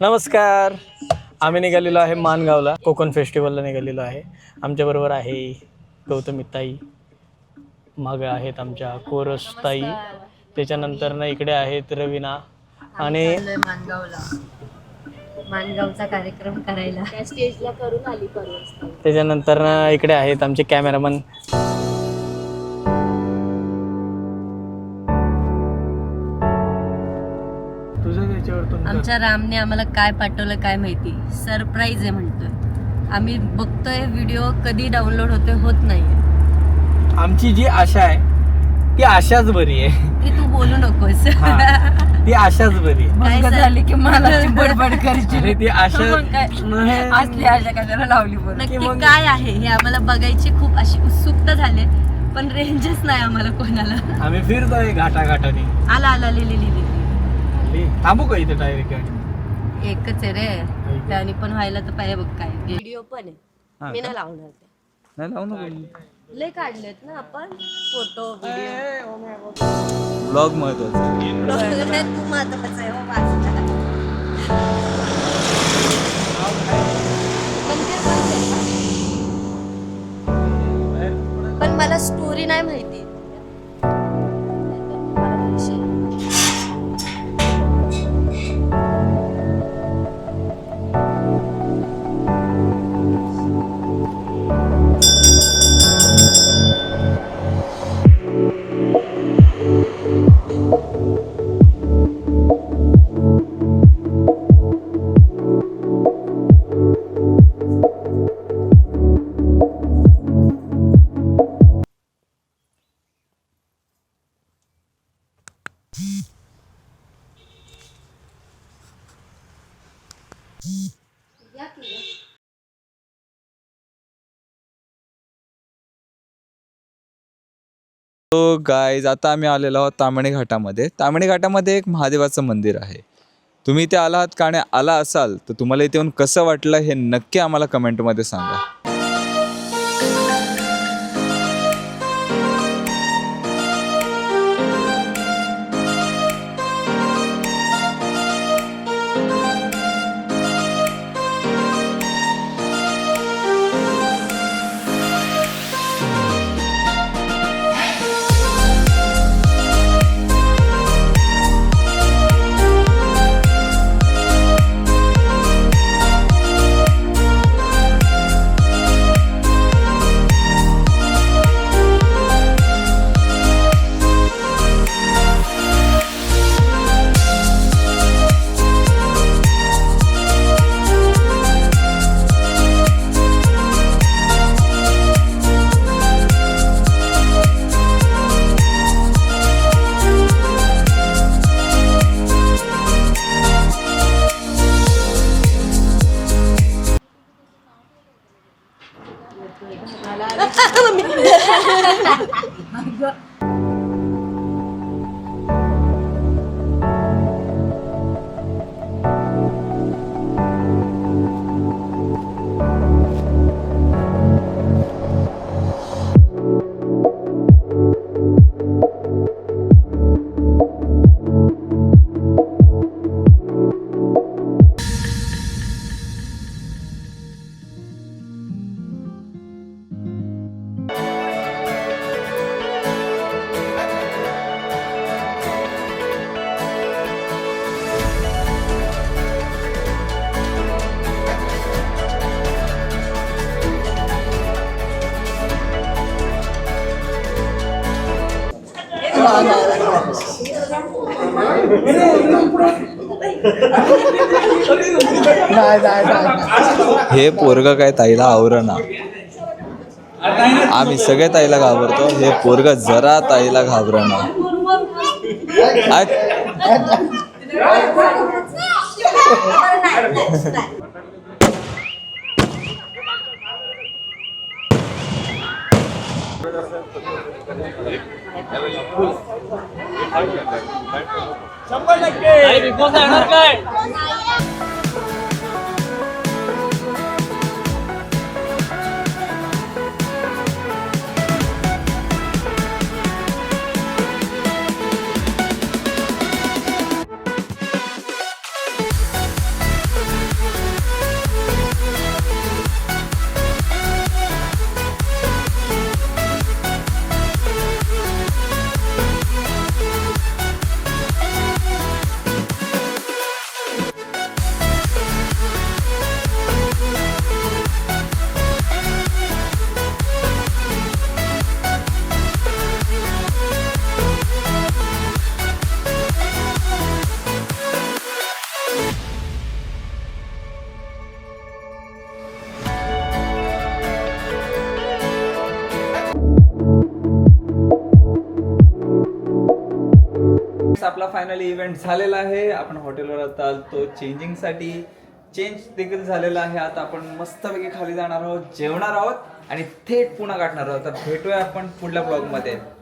नमस्कार. आम्ही निघालेलो आहे माणगावला, कोकण फेस्टिवलला निघालेलो आहे. आमच्याबरोबर आहे गौतमी ताई, मागं आहेत आमच्या कोरस ताई, त्याच्यानंतर ना इकडे आहेत रवीना आणि माणगावचा कार्यक्रम करायला त्या स्टेजला करून आली परवा. त्याच्यानंतर ना इकडे आहेत आमचे कॅमेरामन. आमच्या रामने आम्हाला काय पाठवलं काय माहिती, सरप्राईज आहे म्हणतोय. आम्ही बघतोय व्हिडिओ, कधी डाउनलोड होतोय होत नाही. आमची जी आशा आहे ती आशाच बरी आहे. ते तू बोलू नकोस. ती आशाच बरी आहे. काय झाली की मला बडबड करायची. ती आशा असली आशा कशाला लावली. नक्की काय आहे हे आम्हाला बघायची खूप अशी उत्सुकता झाली, पण रेंजच नाही आम्हाला कोणाला. आम्ही फिरतोय घाटाघाटाने. आला आला लिली थांबू का इथे डायरेक्ट? एकच आहे रे, त्याने पण व्हायला तर पाहिजे. बघ काय व्हिडिओ पण आहे, मी नाही लावणार ते. नाही लावू नको. लय काढलेत ना आपण फोटो व्हिडिओ. ब्लॉग महत्वाचा. तू महत्वाचं आहे हो वाचला. पण मला स्टोरी नाही माहिती. तो गाईज आता आम्ही आलेलो आहोत ताम्हिणी घाटामध्ये. ताम्हिणी घाटामध्ये एक महादेवाचं मंदिर आहे. तुम्ही इथे आला आहात का? आणि आला असाल तर तुम्हाला इथे येऊन कसं वाटलं हे नक्की आम्हाला कमेंटमध्ये सांगा. हे पोरग काय ताईला आवरणा. आम्ही सगळे ताईला घाबरतो, हे पोरग जरा ताईला घाबरणा. गाईस आपला फायनली इव्हेंट झालेला आहे. आपण हॉटेलवर आता आलतो चेंजिंगसाठी. चेंज देखील झालेला आहे. आता आपण मस्तपैकी खाली जाणार आहोत, जेवणार आहोत आणि थेट पुन्हा गाठणार आहोत. तर भेटूया आपण पुढल्या ब्लॉगमध्ये.